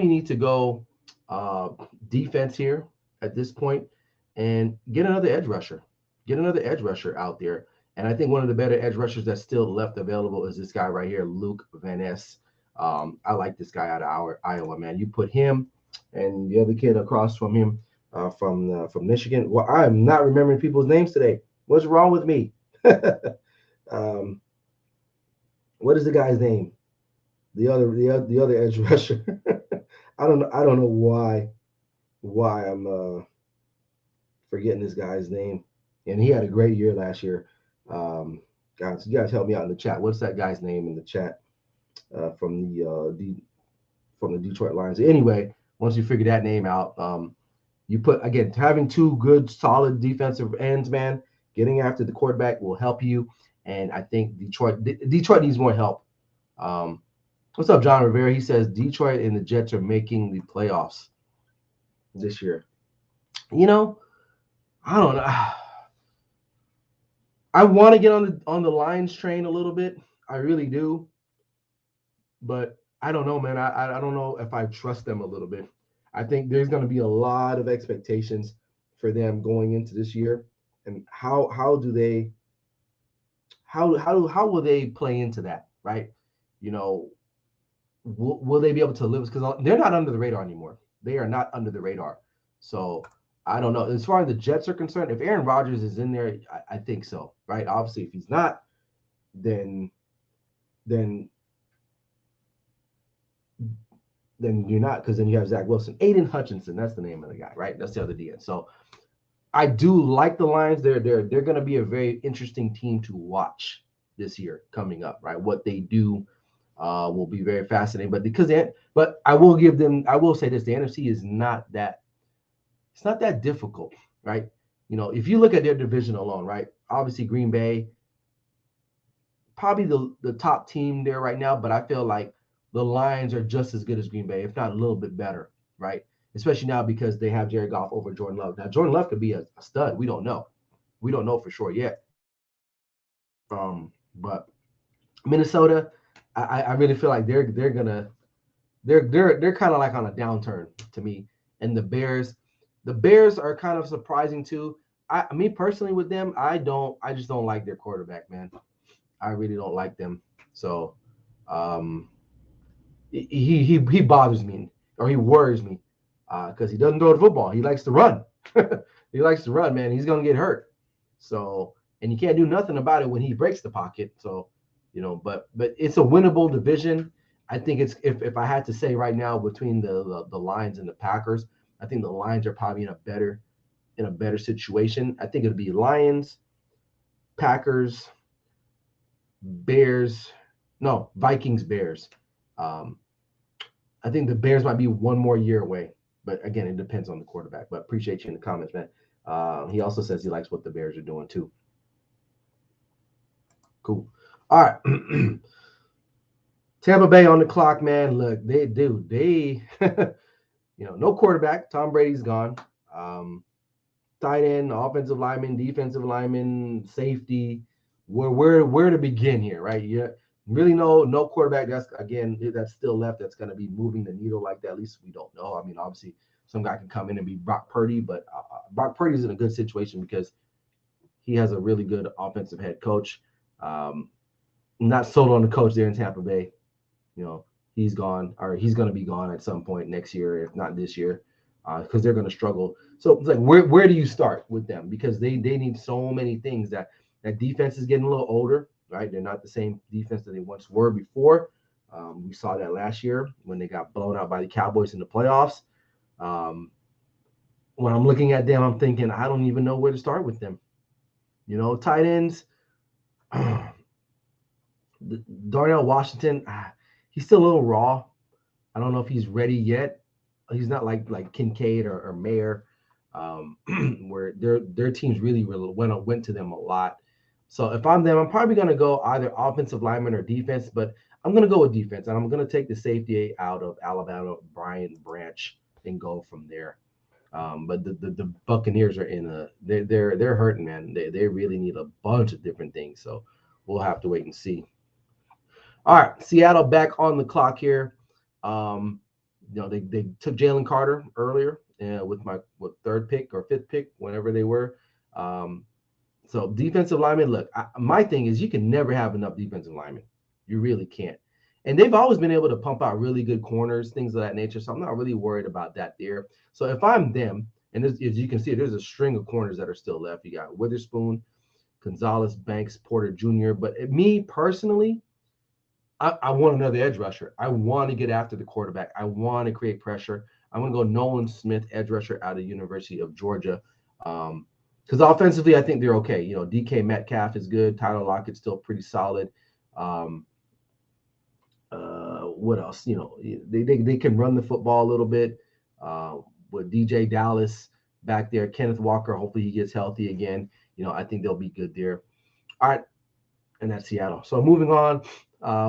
need to go uh, defense here at this point and get another edge rusher. Get another edge rusher out there. And I think one of the better edge rushers that's still left available is this guy right here, Luke Van Ness. I like this guy out of Iowa, man. You put him and the other kid across from him from Michigan. Well, I'm not remembering people's names today. What's wrong with me? um, what is the guy's name? The other edge rusher. I don't know why I'm forgetting this guy's name. And he had a great year last year. Guys, you guys help me out in the chat. What's that guy's name in the chat from the Detroit Lions? Anyway, once you figure that name out, you put again having two good solid defensive ends, man. Getting after the quarterback will help you. And I think Detroit needs more help. Um, what's up, John Rivera? He says Detroit and the Jets are making the playoffs this year. You know, I don't know. I want to get on the Lions train a little bit. I really do, but I don't know, man. I don't know if I trust them a little bit. I think there's going to be a lot of expectations for them going into this year, and how will they play into that, right? You know, will they be able to live? Because they're not under the radar anymore. They are not under the radar. So I don't know. As far as the Jets are concerned, if Aaron Rodgers is in there, I think so, right? Obviously, if he's not, then then then you're not, because then you have Zach Wilson. Aiden Hutchinson, that's the name of the guy, right? That's the other DN. So I do like the Lions. They're going to be a very interesting team to watch this year coming up, right? What they do will be very fascinating. But I will say this: the NFC is not that it's not that difficult, right? You know, if you look at their division alone, right? Obviously, Green Bay, probably the top team there right now, but I feel like the Lions are just as good as Green Bay, if not a little bit better, right? Especially now because they have Jared Goff over Jordan Love. Now, Jordan Love could be a stud. We don't know. We don't know for sure yet. But Minnesota, I really feel like they're kind of like on a downturn to me. And the Bears are kind of surprising too. Me personally with them, I just don't like their quarterback, man. I really don't like them. So um, he bothers me, or he worries me, because he doesn't throw the football. He likes to run. He likes to run, man. He's gonna get hurt. So, and you can't do nothing about it when he breaks the pocket. So, but it's a winnable division. I think it's if I had to say right now between the Lions and the Packers, I think the Lions are probably in a better situation. I think it'd be Lions, Packers, Bears, no, Vikings, Bears. Um, I think the Bears might be one more year away, but again, it depends on the quarterback. But appreciate you in the comments, man. He also says he likes what the Bears are doing too. Cool. All right. Tampa Bay on the clock, man. Look, they no quarterback. Tom Brady's gone. Um, Tight end, offensive lineman, defensive lineman, safety. Where to begin here, right? Yeah, really no quarterback. That's still left. That's going to be moving the needle like that. At least we don't know. I mean, obviously, some guy can come in and be Brock Purdy, but Brock Purdy's in a good situation because he has a really good offensive head coach. Um, not sold on the coach there in Tampa Bay. You know, he's gone, or he's going to be gone at some point next year, if not this year, because they're going to struggle. So it's like, where do you start with them? Because they need so many things. That defense is getting a little older, right? They're not the same defense that they once were before. We saw that last year when they got blown out by the Cowboys in the playoffs. Um, when I'm looking at them, I'm thinking I don't even know where to start with them. You know, tight ends. Darnell Washington, he's still a little raw. I don't know if he's ready yet. He's not like Kincaid or Mayer, where their teams really went to them a lot. So if I'm them, I'm probably going to go either offensive lineman or defense, but I'm going to go with defense, and I'm going to take the safety out of Alabama, Brian Branch, and go from there. But the Buccaneers are in a they're hurting, man. They really need a bunch of different things. So we'll have to wait and see. All right, Seattle back on the clock here. They took Jalen Carter earlier with third pick or fifth pick, whenever they were. So defensive lineman, look, my thing is you can never have enough defensive linemen. You really can't. And they've always been able to pump out really good corners, things of that nature. So I'm not really worried about that there. So if I'm them, and as you can see, there's a string of corners that are still left. You got Witherspoon, Gonzalez, Banks, Porter Jr. But me personally, I want another edge rusher. I want to get after the quarterback. I want to create pressure. I'm going to go Nolan Smith, edge rusher out of the University of Georgia. Because offensively, I think they're okay. You know, DK Metcalf is good. Tyler Lockett's still pretty solid. What else? You know, they can run the football a little bit with DJ Dallas back there. Kenneth Walker, hopefully he gets healthy again. You know, I think they'll be good there. All right, and that's Seattle. So moving on,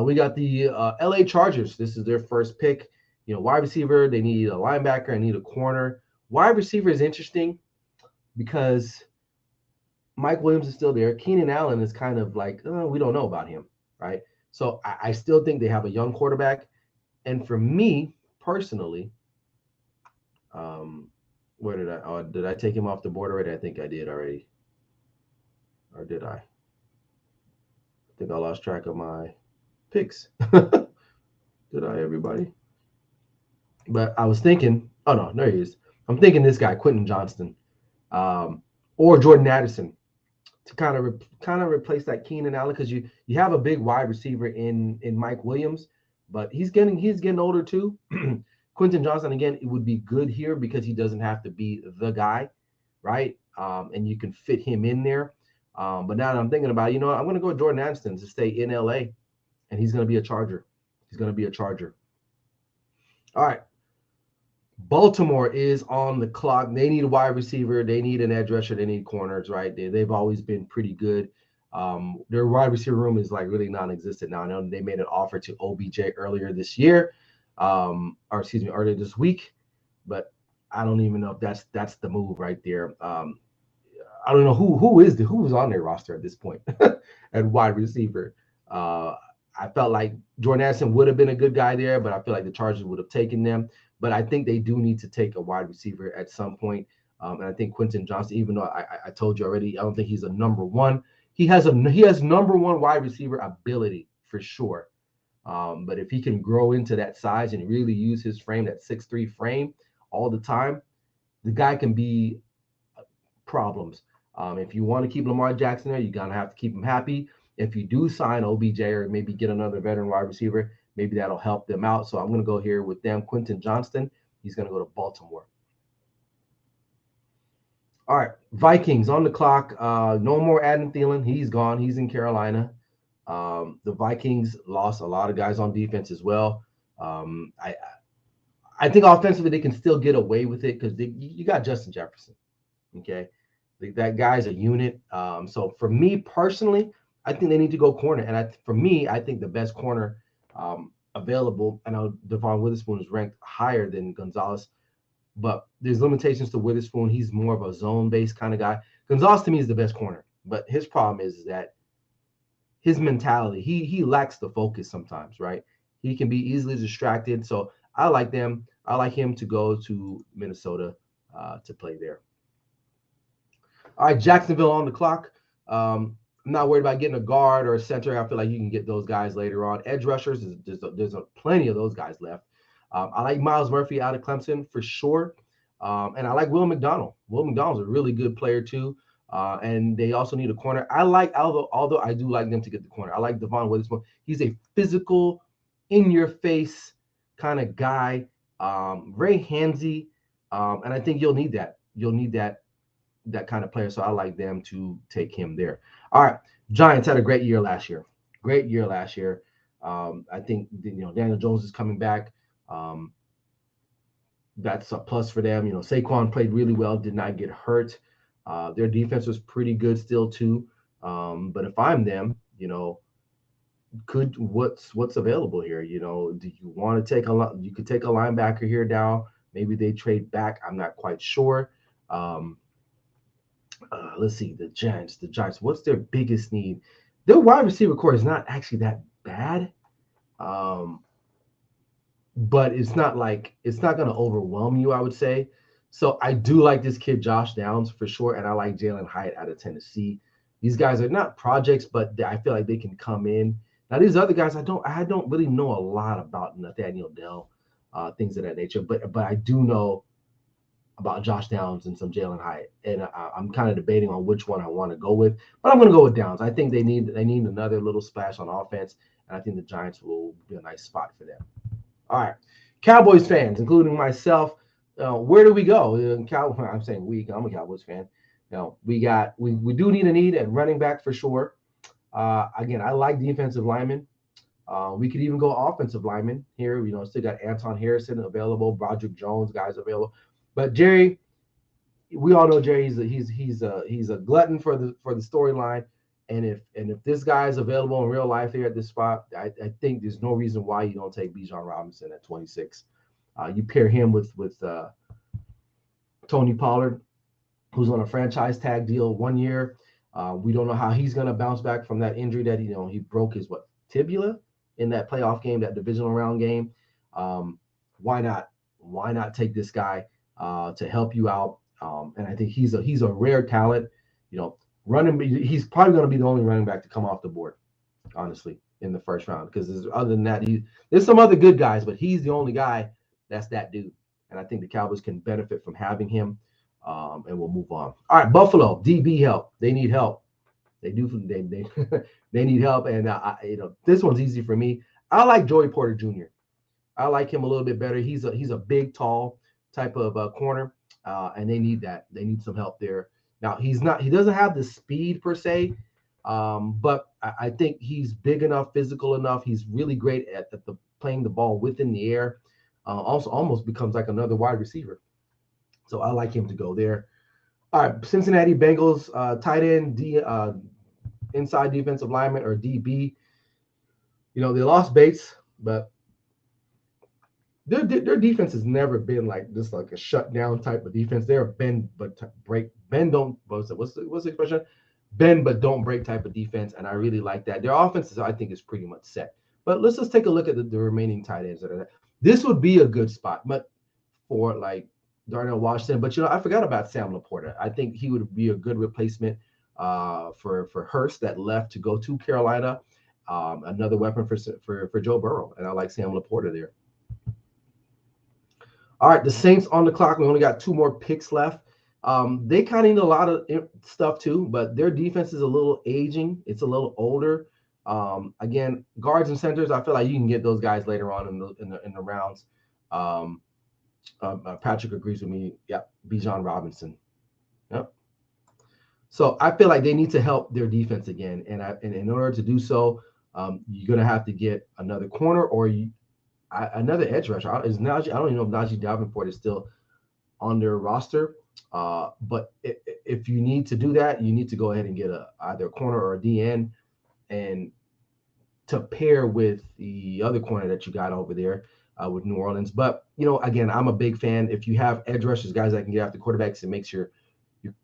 we got the LA Chargers. This is their first pick. You know, wide receiver, they need a linebacker, I need a corner. Wide receiver is interesting because Mike Williams is still there. Keenan Allen is kind of like, we don't know about him, right? So I still think they have a young quarterback. And for me personally, where did I take him off the board already? I think I did already. Or did I? I think I lost track of my picks. Did I, everybody? But I was thinking, oh no, there he is. I'm thinking this guy, Quentin Johnston, or Jordan Addison, to kind of replace that Keenan Allen, because you have a big wide receiver in Mike Williams, but he's getting older too. Quentin Johnston, again, it would be good here because he doesn't have to be the guy, right? And you can fit him in there. But now that I'm thinking about it, you know what? I'm going to go with Jordan Addison to stay in LA, and he's going to be a Charger. He's going to be a Charger. All right. Baltimore is on the clock. They need a wide receiver. They need an edge rusher. They need corners, right? They've always been pretty good. Their wide receiver room is like really non-existent now. I know they made an offer to OBJ earlier this year, earlier this week, but I don't even know if that's the move right there. I don't know who's on their roster at this point at wide receiver. I felt like Jordan Addison would have been a good guy there, but I feel like the Chargers would have taken them. But I think they do need to take a wide receiver at some point. And I think Quentin Johnston, even though I told you already, I don't think he's a number one. He has number one wide receiver ability for sure. But if he can grow into that size and really use his frame, that 6'3" frame all the time, the guy can be problems. If you want to keep Lamar Jackson there, you're going to have to keep him happy. If you do sign OBJ or maybe get another veteran wide receiver, maybe that'll help them out. So I'm going to go here with them. Quentin Johnston, he's going to go to Baltimore. All right, Vikings on the clock. No more Adam Thielen. He's gone. He's in Carolina. The Vikings lost a lot of guys on defense as well. I think offensively they can still get away with it because you got Justin Jefferson. Okay, that guy's a unit. So for me personally, I think they need to go corner. And for me, I think the best corner available, I know Devon Witherspoon is ranked higher than Gonzalez, but there's limitations to Witherspoon. He's more of a zone-based kind of guy. Gonzalez to me is the best corner, but his problem is that his mentality, he lacks the focus sometimes, right? He can be easily distracted. So I like them. I like him to go to Minnesota to play there. All right, Jacksonville on the clock. I'm not worried about getting a guard or a center. I feel like you can get those guys later on. Edge rushers, there's plenty of those guys left. I like Miles Murphy out of Clemson for sure. And I like Will McDonald. Will McDonald's a really good player too. And they also need a corner. I like, although I do like them to get the corner. I like Devon Witherspoon. He's a physical, in-your-face kind of guy, very handsy. And I think you'll need that. You'll need that kind of player. So I like them to take him there. All right. Giants had a great year last year. Great year last year. I think Daniel Jones is coming back. That's a plus for them. Saquon played really well, did not get hurt. Their defense was pretty good still too. But if I'm them, what's available here? Do you want to take you could take a linebacker here now. Maybe they trade back. I'm not quite sure. Let's see, the Giants. What's their biggest need? Their wide receiver core is not actually that bad. But it's not going to overwhelm you, I would say. So I do like this kid, Josh Downs, for sure. And I like Jalen Hyatt out of Tennessee. These guys are not projects, but I feel like they can come in. Now, these other guys, I don't really know a lot about Nathaniel Dell, things of that nature. But I do know about Josh Downs and some Jalen Hyatt. And I'm kind of debating on which one I want to go with. But I'm going to go with Downs. I think they need another little splash on offense. And I think the Giants will be a nice spot for them. All right, Cowboys fans, including myself, where do we go? I'm saying we. I'm a Cowboys fan. We do need at running back for sure. Again, I like defensive linemen. We could even go offensive linemen here. Still got Anton Harrison available, Broderick Jones, guys available. But Jerry, we all know Jerry. He's a glutton for the storyline. And if this guy is available in real life here at this spot, I think there's no reason why you don't take Bijan Robinson at 26. You pair him with Tony Pollard, who's on a franchise tag deal 1 year. We don't know how he's going to bounce back from that injury that he broke his tibia in that playoff game, that divisional round game. Why not take this guy to help you out? And I think he's a rare talent. He's probably going to be the only running back to come off the board, honestly, in the first round. Because other than that, there's some other good guys, but he's the only guy that's that dude. And I think the Cowboys can benefit from having him, and we'll move on. All right, Buffalo, DB help. They need help. They do. They need help, and this one's easy for me. I like Joey Porter Jr. I like him a little bit better. He's a big, tall type of corner, and they need that. They need some help there. Now, he doesn't have the speed per se, but I think he's big enough, physical enough. He's really great at playing the ball within the air. Also almost becomes like another wide receiver. So I like him to go there. All right, Cincinnati Bengals, tight end, inside defensive lineman or DB. They lost Bates, but their defense has never been like this, like a shutdown type of defense. They're a bend but break. Bend don't. What's the expression? Bend but don't break type of defense, and I really like that. Their offense I think is pretty much set. But let's just take a look at the remaining tight ends that are there. This would be a good spot, but for like Darnell Washington. But I forgot about Sam Laporta. I think he would be a good replacement for Hurst that left to go to Carolina. Another weapon for Joe Burrow, and I like Sam Laporta there. All right, the Saints on the clock. We only got 2 more picks left. They kind of need a lot of stuff too, but their defense is a little aging. It's a little older. Again, guards and centers, I feel like you can get those guys later on in the rounds. Patrick agrees with me. Yep, Bijan Robinson. Yep. So I feel like they need to help their defense again, and in order to do so, you're gonna have to get another corner or another edge rusher. I don't even know if Najee Davenport is still on their roster. But if you need to do that, you need to go ahead and get either a corner or a DN, and to pair with the other corner that you got over there with New Orleans. But again, I'm a big fan. If you have edge rushers, guys that can get after quarterbacks, it makes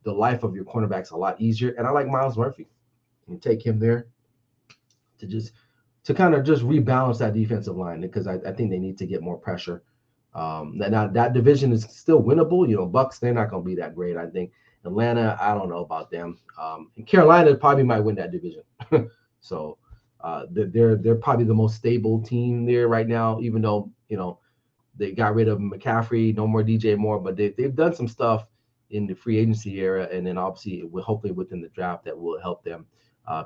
the life of your cornerbacks a lot easier. And I like Miles Murphy. You take him there to kind of just rebalance that defensive line, because I think they need to get more pressure. That division is still winnable. Bucks, they're not going to be that great, I think. Atlanta, I don't know about them. And Carolina probably might win that division. So they're probably the most stable team there right now, even though they got rid of McCaffrey, no more DJ Moore, but they've done some stuff in the free agency era, and then obviously hopefully within the draft that will help them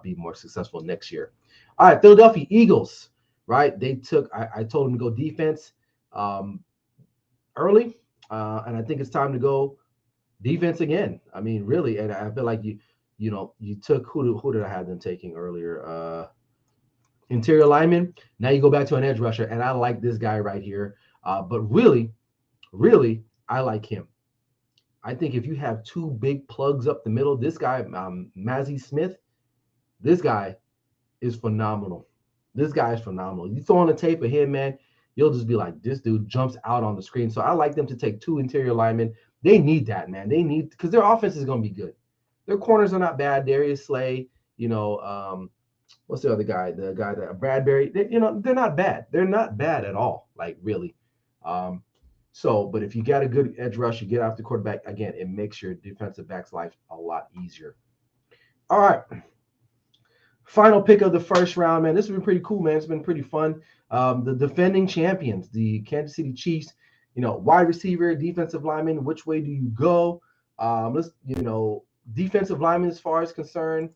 be more successful next year. All right, Philadelphia Eagles, right? They took I told them to go defense um, early, and I think it's time to go defense again. I mean, really, and I feel like you took who did I have them taking earlier? Interior lineman. Now you go back to an edge rusher, and I like this guy right here. But really, really, I like him. I think if you have two big plugs up the middle, this guy, Mazzy Smith, this guy is phenomenal. This guy is phenomenal. You throw on the tape of him, man, you'll just be like, this dude jumps out on the screen. So I like them to take two interior linemen. They need that, man. They need because their offense is going to be good. Their corners are not bad. Darius Slay, what's the other guy? The guy that Bradbury. They're not bad. They're not bad at all. Like really. Um, but if you got a good edge rush, you get after the quarterback again. It makes your defensive back's life a lot easier. All right. Final pick of the first round, man. This has been pretty cool, man. It's been pretty fun. The defending champions, the Kansas City Chiefs. Wide receiver, defensive lineman. Which way do you go? Defensive lineman as far as concerned.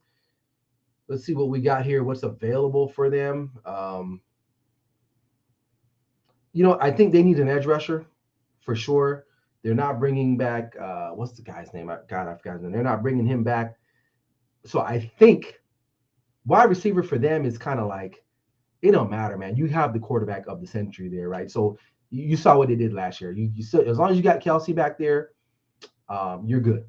Let's see what we got here. What's available for them? I think they need an edge rusher for sure. They're not bringing back what's the guy's name? God, I forgot his name. They're not bringing him back. So I think wide receiver for them is kind of like it don't matter, man. You have the quarterback of the century there, right? So you saw what they did last year. You still, as long as you got Kelsey back there, you're good.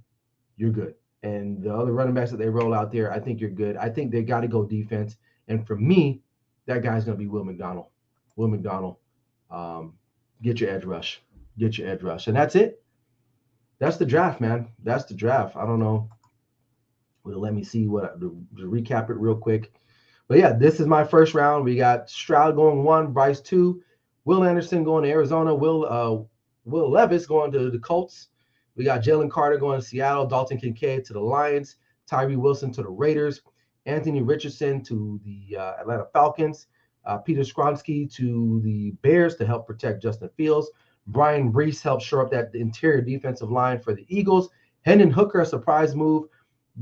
You're good. And the other running backs that they roll out there, I think you're good. I think they got to go defense. And for me, that guy's going to be Will McDonald. Will McDonald, get your edge rush. Get your edge rush. And that's it. That's the draft, man. That's the draft. I don't know. Well, let me see to recap it real quick. But yeah, this is my first round. We got Stroud going 1, Bryce 2, Will Anderson going to Arizona, Will Levis going to the Colts. We got Jalen Carter going to Seattle, Dalton Kincaid to the Lions, Tyree Wilson to the Raiders, Anthony Richardson to the Atlanta Falcons, Peter Skronsky to the Bears to help protect Justin Fields. Brian Brees helped shore up that interior defensive line for the Eagles. Hendon Hooker, a surprise move,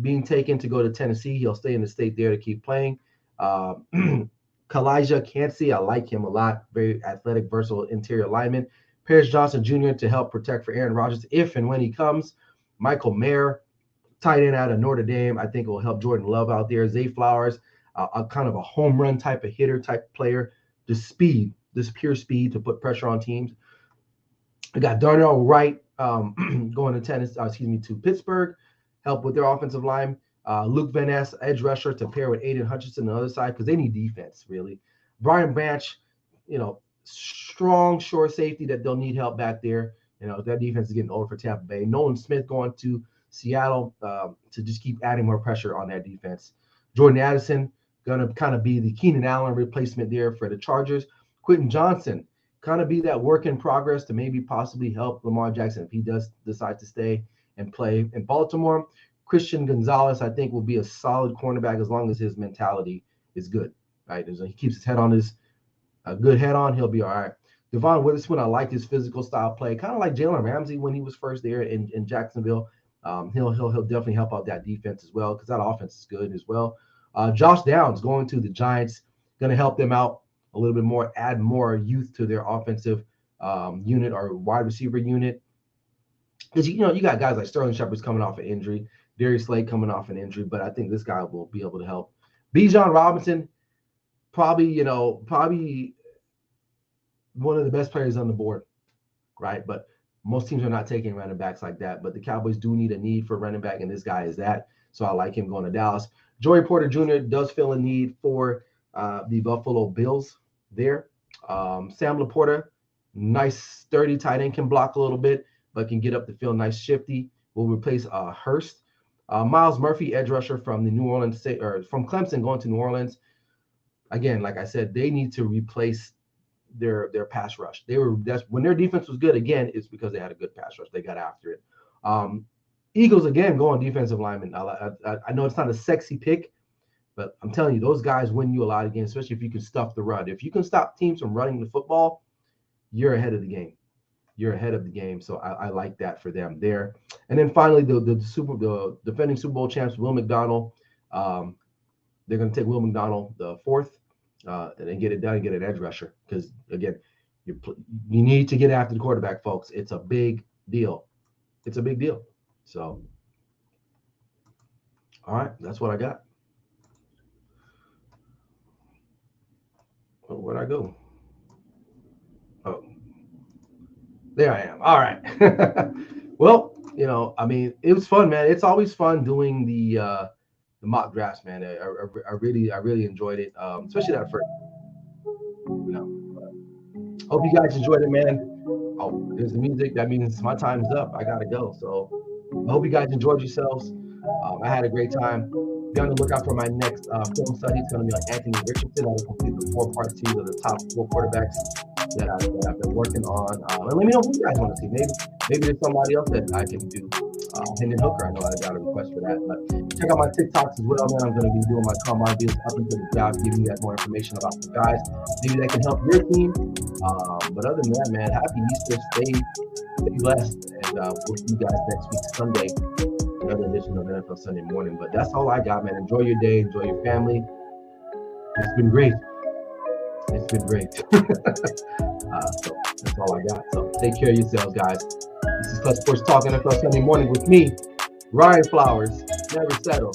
being taken to go to Tennessee. He'll stay in the state there to keep playing. Kalijah Cansey, I like him a lot. Very athletic, versatile interior lineman. Paris Johnson Jr. to help protect for Aaron Rodgers if and when he comes. Michael Mayer, tight end out of Notre Dame. I think it will help Jordan Love out there. Zay Flowers, a kind of a home run type of hitter type player. Just speed, just pure speed to put pressure on teams. We got Darnell Wright going to Pittsburgh, help with their offensive line. Luke Van Ness, edge rusher, to pair with Aiden Hutchinson on the other side because they need defense, really. Brian Branch, strong, short safety that they'll need help back there. That defense is getting old for Tampa Bay. Nolan Smith going to Seattle to just keep adding more pressure on that defense. Jordan Addison going to kind of be the Keenan Allen replacement there for the Chargers. Quentin Johnson, kind of be that work in progress to maybe possibly help Lamar Jackson if he does decide to stay and play in Baltimore. Christian Gonzalez, I think, will be a solid cornerback as long as his mentality is good, right? As he keeps his head on a good head on, he'll be all right. Devon Witherspoon, I like his physical style play, kind of like Jalen Ramsey when he was first there in Jacksonville. He'll definitely help out that defense as well because that offense is good as well. Josh Downs going to the Giants, going to help them out a little bit more, add more youth to their offensive unit or wide receiver unit. Because you got guys like Sterling Shepard's coming off an injury, Darius Slade coming off an injury, but I think this guy will be able to help. Bijan Robinson, probably one of the best players on the board, right? But most teams are not taking running backs like that. But the Cowboys do need a need for running back, and this guy is that. So I like him going to Dallas. Joey Porter Jr. does feel a need for the Buffalo Bills there. Sam Laporta, nice, sturdy tight end, can block a little bit, but can get up the field, nice, shifty. Will replace Hurst. Miles Murphy, edge rusher from the New Orleans State, or from Clemson, going to New Orleans. Again, like I said, they need to replace their pass rush. That's when their defense was good. Again, it's because they had a good pass rush. They got after it. Eagles again go on defensive linemen. I know it's not a sexy pick, but I'm telling you, those guys win you a lot of games, especially if you can stuff the run. If you can stop teams from running the football, you're ahead of the game. You're ahead of the game. So I like that for them there. And then finally, the defending Super Bowl champs, Will McDonald. They're going to take Will McDonald the fourth, and then get it done and get an edge rusher. Because again, you need to get after the quarterback, folks. It's a big deal. It's a big deal. So, all right, that's what I got. Oh, where'd I go? Oh, there I am. All right. Well, I mean, it was fun, man. It's always fun doing the mock drafts, man. I really enjoyed it, especially that first. Hope you guys enjoyed it, man. Oh, there's the music. That means my time's up. I gotta go. So I hope you guys enjoyed yourselves. I had a great time. Be on the lookout for my next film study. It's going to be on Anthony Richardson. I will complete the 4-part series of the top 4 quarterbacks that I've been working on. And let me know who you guys want to see. Maybe there's somebody else that I can do. Hendon Hooker, I know I got a request for that. But check out my TikToks as well, man. I'm going to be doing my combine videos up into the job, giving you guys more information about the guys. Maybe that can help your team. But other than that, man, happy Easter. Stay blessed. And we'll see you guys next week, Sunday. Another edition of NFL Sunday Morning. But that's all I got, man. Enjoy your day. Enjoy your family. It's been great. It's been great. So that's all I got. So take care of yourselves, guys. This is Clutch Sports Talk NFL Sunday Morning with me, Ryan Flowers. Never settle.